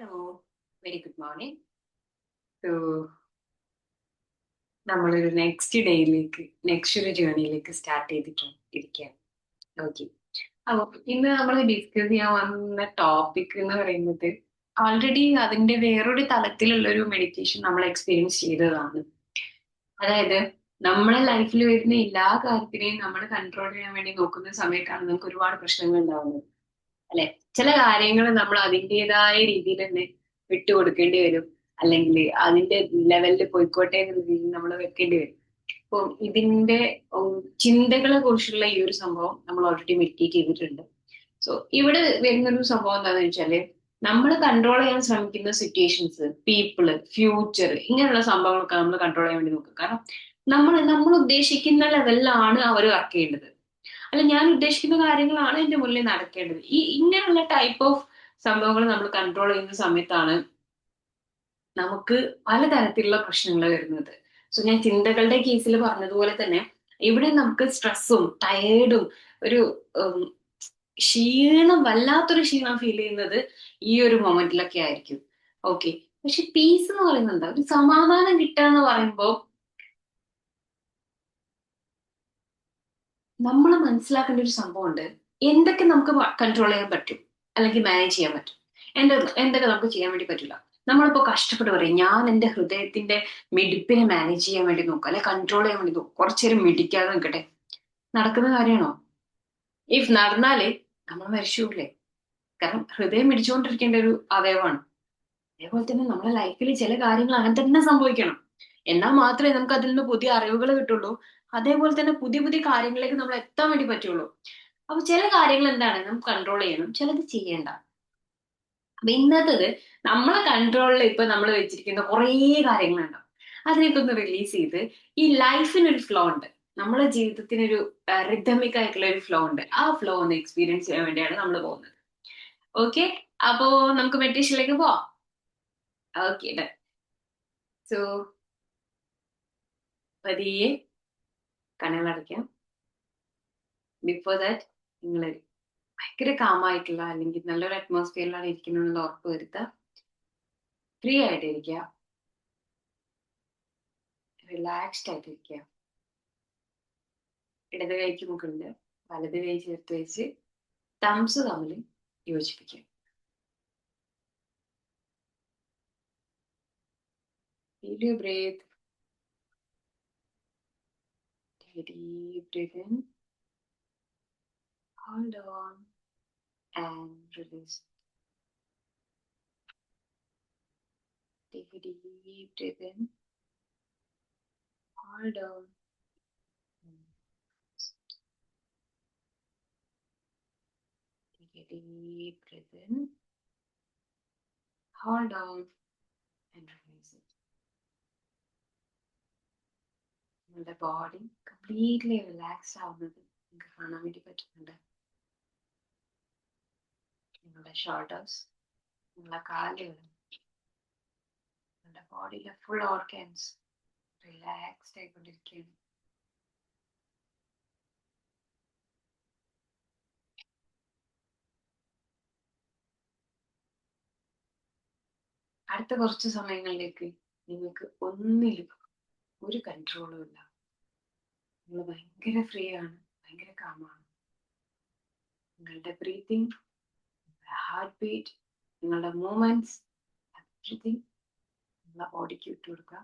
Hello, very good morning. So, നമ്മളൊരു next ഒരു ജേർണിയിലേക്ക് start ഇരിക്കുകയാണ്. ഓക്കെ. അപ്പൊ ഇന്ന് നമ്മൾ ഡിസ്കസ് ചെയ്യാൻ വന്ന ടോപ്പിക് എന്ന് പറയുന്നത് ആൾറെഡി അതിന്റെ വേറൊരു തലത്തിലുള്ള ഒരു മെഡിറ്റേഷൻ നമ്മൾ എക്സ്പീരിയൻസ് ചെയ്തതാണ്. അതായത് നമ്മളെ ലൈഫിൽ വരുന്ന എല്ലാ കാര്യത്തിനെയും നമ്മൾ കൺട്രോൾ ചെയ്യാൻ വേണ്ടി നോക്കുന്ന സമയത്താണ് നമുക്ക് ഒരുപാട് പ്രശ്നങ്ങൾ ഉണ്ടാവുന്നത്. അല്ലെ? ചില കാര്യങ്ങൾ നമ്മൾ അതിൻ്റെതായ രീതിയിൽ തന്നെ വിട്ടുകൊടുക്കേണ്ടി വരും, അല്ലെങ്കിൽ അതിന്റെ ലെവലിൽ പോയിക്കോട്ടെ എന്ന രീതിയിൽ നമ്മൾ വെക്കേണ്ടി വരും. അപ്പം ഇതിന്റെ ചിന്തകളെ കുറിച്ചുള്ള ഈ ഒരു സംഭവം നമ്മൾ ഓൾറെഡി മെഡിറ്റേറ്റ് ചെയ്തിട്ടുണ്ട്. സോ ഇവിടെ വരുന്നൊരു സംഭവം എന്താണെന്ന് വെച്ചാല് നമ്മൾ കൺട്രോൾ ചെയ്യാൻ ശ്രമിക്കുന്ന സിറ്റുവേഷൻസ്, പീപ്പിള്, ഫ്യൂച്ചർ, ഇങ്ങനെയുള്ള സംഭവങ്ങളൊക്കെ നമ്മൾ കൺട്രോൾ ചെയ്യാൻ വേണ്ടി നോക്കും. കാരണം നമ്മൾ ഉദ്ദേശിക്കുന്ന ലെവലിലാണ് അവർ വർക്ക് ചെയ്യേണ്ടത്. അല്ല, ഞാൻ ഉദ്ദേശിക്കുന്ന കാര്യങ്ങളാണ് എന്റെ മുന്നിൽ നടക്കേണ്ടത്. ഇങ്ങനെയുള്ള ടൈപ്പ് ഓഫ് സംഭവങ്ങൾ നമ്മൾ കൺട്രോൾ ചെയ്യുന്ന സമയത്താണ് നമുക്ക് പലതരത്തിലുള്ള പ്രശ്നങ്ങൾ വരുന്നത്. സോ ഞാൻ ചിന്തകളുടെ കേസിൽ പറഞ്ഞതുപോലെ തന്നെ ഇവിടെ നമുക്ക് സ്ട്രെസ്സും ടയേർഡും ഒരു ഉം, വല്ലാത്തൊരു ക്ഷീണം ഫീൽ ചെയ്യുന്നത് ഈ ഒരു മൊമെന്റിലൊക്കെ ആയിരിക്കും. ഓക്കെ. പക്ഷെ പീസ് എന്ന് പറയുന്നത് എന്താ, ഒരു സമാധാനം കിട്ടുക എന്ന് പറയുമ്പോൾ നമ്മൾ മനസ്സിലാക്കേണ്ട ഒരു സംഭവമുണ്ട്. എന്തൊക്കെ നമുക്ക് കൺട്രോൾ ചെയ്യാൻ പറ്റും അല്ലെങ്കിൽ മാനേജ് ചെയ്യാൻ പറ്റും, എന്തൊക്കെ നമുക്ക് ചെയ്യാൻ വേണ്ടി പറ്റില്ല. നമ്മളിപ്പോ കഷ്ടപ്പെട്ട് പറയും, ഞാൻ എന്റെ ഹൃദയത്തിന്റെ മിടിപ്പിനെ മാനേജ് ചെയ്യാൻ വേണ്ടി നോക്കും, അല്ലെ കൺട്രോൾ ചെയ്യാൻ വേണ്ടി നോക്കും, കുറച്ചേരം മിടിക്കാതെ നിൽക്കട്ടെ. നടക്കുന്ന കാര്യമാണോ? ഇഫ് നടന്നാല് നമ്മൾ മരിച്ചുകൂടില്ലേ? കാരണം ഹൃദയം മിടിച്ചുകൊണ്ടിരിക്കേണ്ട ഒരു അവയവമാണ്. അതേപോലെ തന്നെ നമ്മുടെ ലൈഫിൽ ചില കാര്യങ്ങൾ അങ്ങനെ തന്നെ സംഭവിക്കണം. എന്നാൽ മാത്രമേ നമുക്ക് അതിൽ നിന്ന് പുതിയ അറിവുകൾ കിട്ടുള്ളൂ. അതേപോലെ തന്നെ പുതിയ പുതിയ കാര്യങ്ങളിലേക്ക് നമ്മൾ എത്താൻ വേണ്ടി പറ്റുള്ളൂ. അപ്പൊ ചില കാര്യങ്ങൾ എന്താണ് നമുക്ക് കൺട്രോൾ ചെയ്യണം, ചിലത് ചെയ്യേണ്ട. അപ്പൊ ഇന്നത്തത് നമ്മളെ കൺട്രോളിൽ ഇപ്പൊ നമ്മൾ വെച്ചിരിക്കുന്ന കുറേ കാര്യങ്ങളുണ്ടാവും. അതിനൊക്കെ ഒന്ന് റിലീസ് ചെയ്ത് ഈ ലൈഫിനൊരു ഫ്ലോ ഉണ്ട്, നമ്മുടെ ജീവിതത്തിനൊരു റിതമിക് ആയിട്ടുള്ള ഒരു ഫ്ലോ ഉണ്ട്. ആ ഫ്ലോ ഒന്ന് എക്സ്പീരിയൻസ് ചെയ്യാൻ വേണ്ടിയാണ് നമ്മൾ പോകുന്നത്. ഓക്കെ. അപ്പോ നമുക്ക് മെഡിറ്റേഷനിലേക്ക് പോവാം. Okay done. സോ പതിയെ കണ്ണുകളടയ്ക്കാം. ബിഫോർ ദാറ്റ് നിങ്ങൾ ഭയങ്കര കാമായിട്ടുള്ള അല്ലെങ്കിൽ നല്ലൊരു അറ്റ്മോസ്ഫിയറിലാണ് ഇരിക്കുന്നുള്ള ഉറപ്പ് വരുത്തുക. ഫ്രീ ആയിട്ടിരിക്കുക, റിലാക്സ്ഡ് ആയിട്ടിരിക്കുക. ഇടത് കൈക്ക് മുകളിൽ വലത് കൈ ചേർത്ത് വെച്ച് തംസ് തമ്മിൽ യോജിപ്പിക്കുക. Feel your breath. Take a deep breath in, hold on, and release. Take a deep breath in, hold on, and take a deep breath in, hold on, and release it. നിങ്ങളുടെ body completely relax ആവുന്നത് നിങ്ങൾക്ക് കാണാൻ വേണ്ടി പറ്റുന്നുണ്ട്. നിങ്ങളുടെ shoulders, നിങ്ങളുടെ കാലുകൾ, നിങ്ങളുടെ ബോഡിയിലെ ഫുൾ ഓർഗൻസ് റിലാക്സ്ഡ് ആയിക്കൊണ്ടിരിക്കുകയാണ്. അടുത്ത കുറച്ച് സമയങ്ങളിലേക്ക് നിങ്ങൾക്ക് ഒന്നിലും ഒരു കൺട്രോളും ഇല്ല. നിങ്ങൾ ഭയങ്കര ഫ്രീ ആണ്, ഭയങ്കര കാമാണ്. നിങ്ങളുടെ ബ്രീത്തിങ്, നിങ്ങളുടെ ഹാർട്ട് ബീറ്റ്, നിങ്ങളുടെ മൂവ്മെന്റ്സ്, എവ്രിതിങ് നിങ്ങളുടെ ബോഡിക്ക് വിട്ടു കൊടുക്കുക.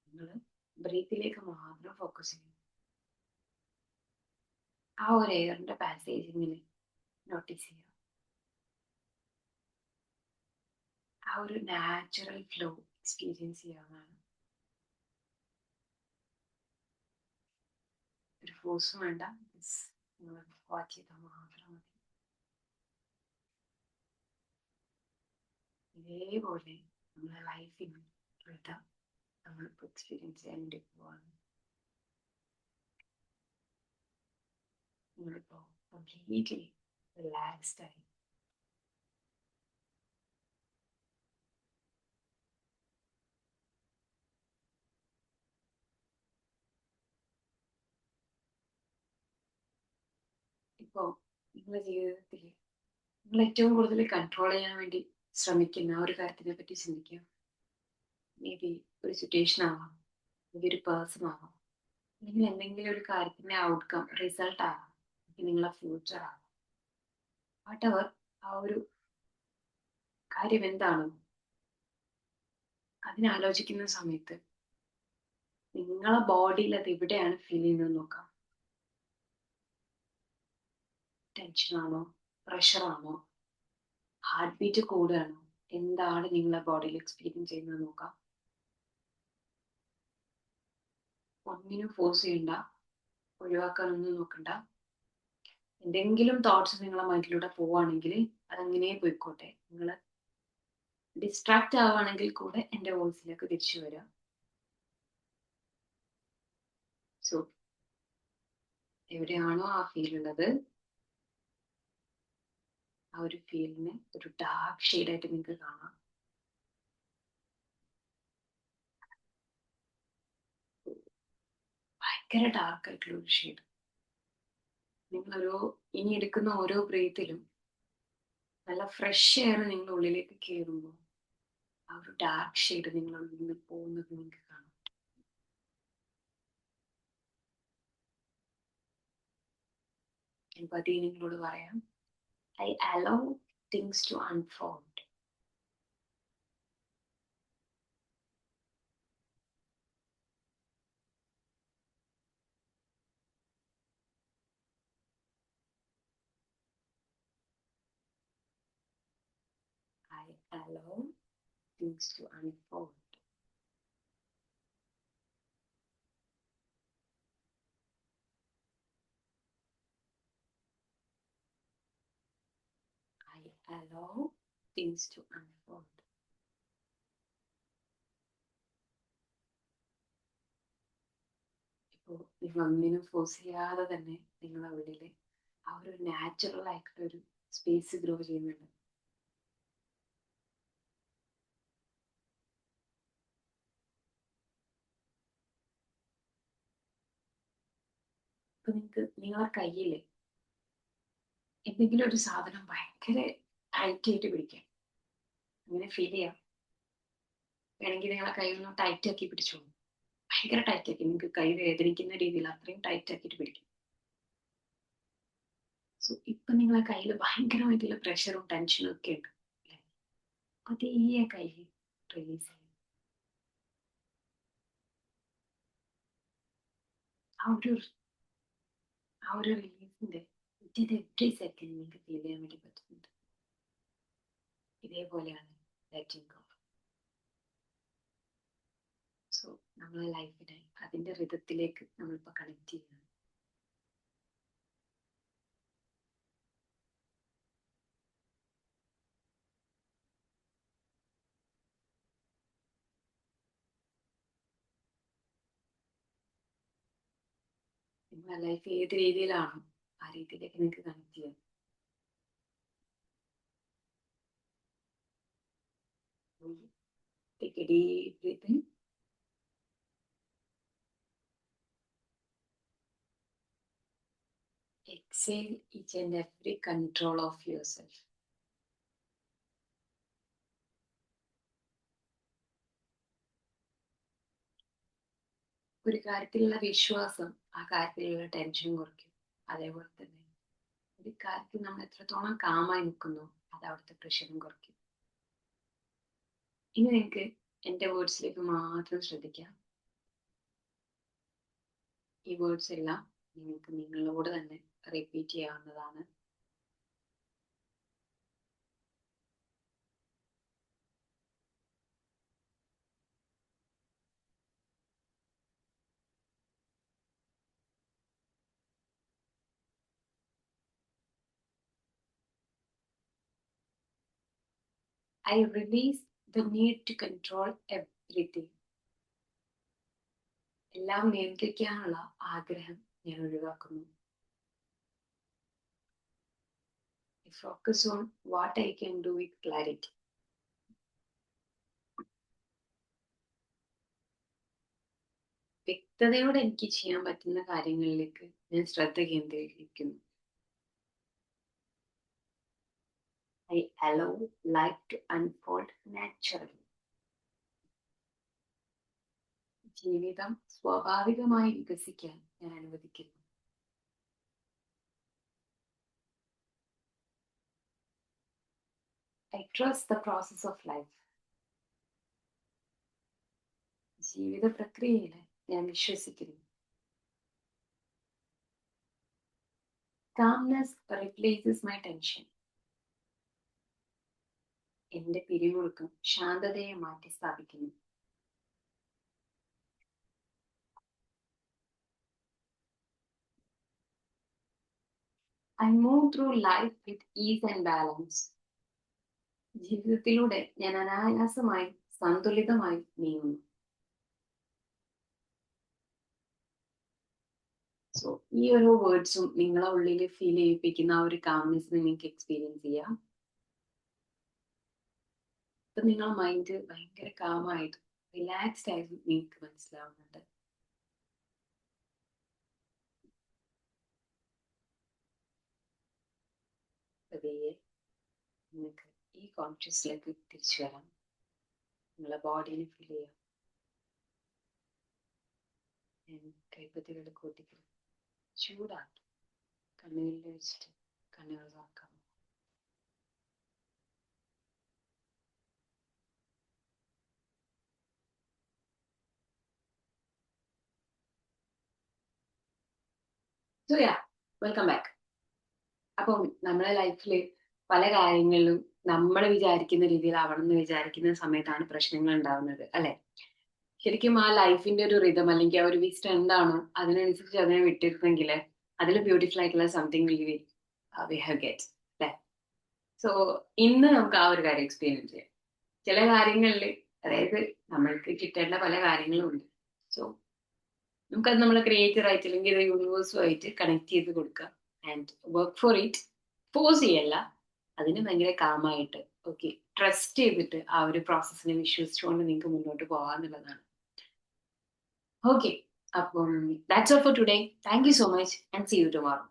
നിങ്ങൾ ബ്രീത്തിലേക്ക് മാത്രം ഫോക്കസ് ചെയ്യും. ആ ഒരു എയറിന്റെ പാസേജിങ്ങിൽ നോട്ടീസ് ചെയ്യുക. ആ ഒരു നാച്ചുറൽ ഫ്ലോ എക്സ്പീരിയൻസ് ചെയ്യാവുന്നതാണ്. ഒരു ഫോഴ്സും വേണ്ട, നിങ്ങൾ വാച്ച് ചെയ്താൽ മാത്രം മതി. ഇതേപോലെ നമ്മുടെ ലൈഫിന് നമ്മളിപ്പോൾ എക്സ്പീരിയൻസ് ചെയ്യാൻ വേണ്ടി പോവാണ്. നിങ്ങളിപ്പോ കംപ്ലീറ്റ്ലി റിലാക്സ്ഡ് ആയി ഇപ്പോ നിങ്ങളുടെ ജീവിതത്തിൽ നിങ്ങൾ ഏറ്റവും കൂടുതൽ കൺട്രോൾ ചെയ്യാൻ വേണ്ടി ശ്രമിക്കുന്ന ആ ഒരു കാര്യത്തിനെ പറ്റി ചിന്തിക്കുക. മേ ബി ഒരു സിറ്റുവേഷൻ ആവാം, അല്ലെങ്കിൽ ഒരു പേഴ്സൺ ആവാം, അല്ലെങ്കിൽ എന്തെങ്കിലും ഒരു കാര്യത്തിന്റെ ഔട്ട്കം റിസൾട്ട് ആവാം, അല്ലെങ്കിൽ നിങ്ങളെ ഫ്യൂച്ചർ ആവാം. വാട്ട് എവർ ആ ഒരു കാര്യം എന്താണോ അതിനാലോചിക്കുന്ന സമയത്ത് നിങ്ങളെ ബോഡിയിൽ അത് എവിടെയാണ് ഫീൽ ചെയ്യുന്നത് നോക്കാം. ടെൻഷനാണോ, പ്രഷറാണോ, ഹാർട്ട് ബീറ്റ് കൂടുകയാണോ, എന്താണ് നിങ്ങളെ ബോഡിയിൽ എക്സ്പീരിയൻസ് ചെയ്യുന്നത് നോക്കാം. ഒന്നിനും ഫോഴ്സ് ചെയ്യണ്ട, ഒഴിവാക്കാനൊന്നും നോക്കണ്ട. എന്തെങ്കിലും തോട്ട്സ് നിങ്ങളെ മൈൻഡിലൂടെ പോവുകയാണെങ്കിൽ അതങ്ങനെ പോയിക്കോട്ടെ. നിങ്ങൾ ഡിസ്ട്രാക്ട് ആവുകയാണെങ്കിൽ കൂടെ എൻ്റെ വോയിസിലേക്ക് തിരിച്ചു വരാം. സോ എവിടെയാണോ ആ ഫീൽ ഉള്ളത്, ആ ഒരു ഫീലിനെ ഒരു ഡാർക്ക് ഷെയ്ഡായിട്ട് നിങ്ങൾക്ക് കാണാം. ഭയങ്കര ഡാർക്ക് ആയിട്ടുള്ള ഒരു ഷെയ്ഡ്. നിങ്ങളൊരു ഇനി എടുക്കുന്ന ഓരോ ബ്രീത്തിലും നല്ല ഫ്രഷ് എയർ നിങ്ങളുടെ ഉള്ളിലേക്ക് കയറുമ്പോൾ ആ ഒരു ഡാർക്ക് ഷെയ്ഡ് നിങ്ങളുടെ ഉള്ളിൽ നിന്ന് പോകുന്നത് നിങ്ങൾക്ക് കാണാം. എമ്പതി നിങ്ങളോട് പറയാം, I allow things to unfold. I allow things to unfold. I allow things to unfold. ഇപ്പോൾ നിങ്ങൾ ഒന്നിനും ഫോഴ്സ് ചെയ്യാതെ തന്നെ നിങ്ങളുടെ ഉള്ളിൽ ആ ഒരു നാച്ചുറൽ ആയിട്ടുള്ള ഒരു സ്പേസ് ഗ്രോ ചെയ്യുന്നുണ്ട്. ഇപ്പൊ നിങ്ങൾക്ക് നിങ്ങളുടെ കയ്യിൽ എന്തെങ്കിലും ഒരു സാധനം ഭയങ്കര ടൈറ്റ് ആയിട്ട് പിടിക്കാം, അങ്ങനെ ഫീൽ ചെയ്യാം. വേണമെങ്കിൽ നിങ്ങളെ കൈ ഒന്ന് ടൈറ്റ് ആക്കി പിടിച്ചോളൂ. ഭയങ്കര ടൈറ്റ് ആക്കി, നിങ്ങൾക്ക് കൈ വേദനിക്കുന്ന രീതിയിൽ അത്രയും ടൈറ്റ് ആക്കിയിട്ട് പിടിക്കും. സോ ഇപ്പൊ നിങ്ങളെ കയ്യിൽ ഭയങ്കരമായിട്ടുള്ള പ്രഷറും ടെൻഷനും ഒക്കെ ഉണ്ട്. പതിയെ കൈ റിലീസ് ചെയ്യും. ആ ഒരു റിലീസിന്റെ വിത്തിൻ എവറി സെക്കൻഡ് നിങ്ങൾക്ക് ഫീൽ ചെയ്യാൻ വേണ്ടി പറ്റുന്നുണ്ട്. ഇതേപോലെയാണ് ലെറ്റിംഗ് ഗോ. സോ നമ്മളെ ലൈഫിനെ അതിന്റെ റിതത്തിലേക്ക് നമ്മളിപ്പോൾ കണക്ട് ചെയ്യുന്നത്. നിങ്ങളുടെ ലൈഫ് ഏത് രീതിയിലാണോ ആ രീതിയിലേക്ക് നിങ്ങൾക്ക് കണക്ട് ചെയ്യാം. Take a deep breath in. Exhale each and every control of yourself. ഒരു കാര്യത്തിലുള്ള വിശ്വാസം ആ കാര്യത്തിലുള്ള ടെൻഷൻ കുറയ്ക്കും. അതേപോലെ തന്നെ ഒരു കാര്യത്തിൽ നമ്മൾ എത്രത്തോളം കാമായി നിൽക്കുന്നു അത് അവിടുത്തെ പ്രഷറും കുറയ്ക്കും. ഇനി നിങ്ങൾക്ക് എൻ്റെ വേർഡ്സിലേക്ക് മാത്രം ശ്രദ്ധിക്കാം. ഈ വേർഡ്സ് എല്ലാം നിങ്ങൾക്ക് നിങ്ങളോട് തന്നെ റിപ്പീറ്റ് ചെയ്യാവുന്നതാണ്. I release the need to control everything. എല്ലാം നിയന്ത്രിക്കാനുള്ള ആഗ്രഹം ഞാൻ ഒഴിവാക്കുന്നു. I focus on what I can do with clarity. വ്യക്തതയോടെ എനിക്ക് ചെയ്യാൻ പറ്റുന്ന കാര്യങ്ങളിലേക്ക് ഞാൻ ശ്രദ്ധ കേന്ദ്രീകരിക്കുന്നു. allow life to unfold naturally. ജീവിതം സ്വാഭാവികമായി വികസിക്കാൻ ഞാൻ അനുവദിക്കുന്നു. I trust the process of life. ജീവിത പ്രക്രിയയിൽ ഞാൻ വിശ്വസിക്കുന്നു. Calmness replaces my tension. എന്റെ പിരിമുറുക്കം ശാന്തതയെ മാറ്റി സ്ഥാപിക്കുന്നു. I move through life with ease and balance. ജീവിതത്തിലൂടെ ഞാൻ അനായാസമായി സന്തുലിതമായി നീങ്ങുന്നു. സോ ഈ ഓരോ വേർഡ്സും നിങ്ങളെ ഉള്ളിൽ ഫീൽ ചെയ്യിപ്പിക്കുന്ന ആ ഒരു കാംനെസ് നിങ്ങൾക്ക് എക്സ്പീരിയൻസ് ചെയ്യാം. അപ്പൊ നിങ്ങളെ മൈൻഡ് ഭയങ്കര കാമായിട്ട് റിലാക്സ്ഡ് ആയിട്ട് നിങ്ങൾക്ക് മനസ്സിലാവുന്നുണ്ട്. പതിയെ നിങ്ങൾക്ക് ഈ കോൺഷ്യസിലേക്ക് തിരിച്ചു വരാം. നിങ്ങളെ ബോഡിനെ ഫീൽ ചെയ്യാം. കൈപ്പത്തികൾ കൂട്ടിക്ക് ചൂടാക്കി കണ്ണുകളിൽ വെച്ചിട്ട് കണ്ണുകൾ തുറക്കാം. So yeah, welcome back. അപ്പം നമ്മുടെ ലൈഫിൽ പല കാര്യങ്ങളിലും നമ്മൾ വിചാരിക്കുന്ന രീതിയിൽ ആവണമെന്ന് വിചാരിക്കുന്ന സമയത്താണ് പ്രശ്നങ്ങൾ ഉണ്ടാവുന്നത്, അല്ലെ? ശരിക്കും ആ ലൈഫിന്റെ ഒരു റിതം അല്ലെങ്കിൽ ആ ഒരു വിസ്റ്റം എന്താണോ അതിനനുസരിച്ച് അതിനെ വിട്ടിരുന്നെങ്കിൽ അതിൽ ബ്യൂട്ടിഫുൾ ആയിട്ടുള്ള സംതിങ് വി ഹാവ് ഗെറ്റ്, അല്ലെ? സോ ഇന്ന് നമുക്ക് ആ ഒരു കാര്യം എക്സ്പീരിയൻസ് ചെയ്യാം. ചില കാര്യങ്ങളിൽ അതായത് നമ്മൾക്ക് കിട്ടേണ്ട പല കാര്യങ്ങളും ഉണ്ട്. സോ നമുക്കത് നമ്മളെ ക്രിയേറ്റർ ആയിട്ട് അല്ലെങ്കിൽ യൂണിവേഴ്സുമായിട്ട് കണക്ട് ചെയ്ത് കൊടുക്കുക and work for it. Force ചെയ്യല്ല, അതിന് ഭയങ്കര കാമായിട്ട് ഓക്കെ ട്രസ്റ്റ് ചെയ്തിട്ട് ആ ഒരു പ്രോസസ്സിനെ വിശ്വസിച്ചുകൊണ്ട് നിങ്ങൾക്ക് മുന്നോട്ട് പോകാന്നുള്ളതാണ്. ഓക്കെ, അപ്പം that's all for today. Thank you so much and see you tomorrow.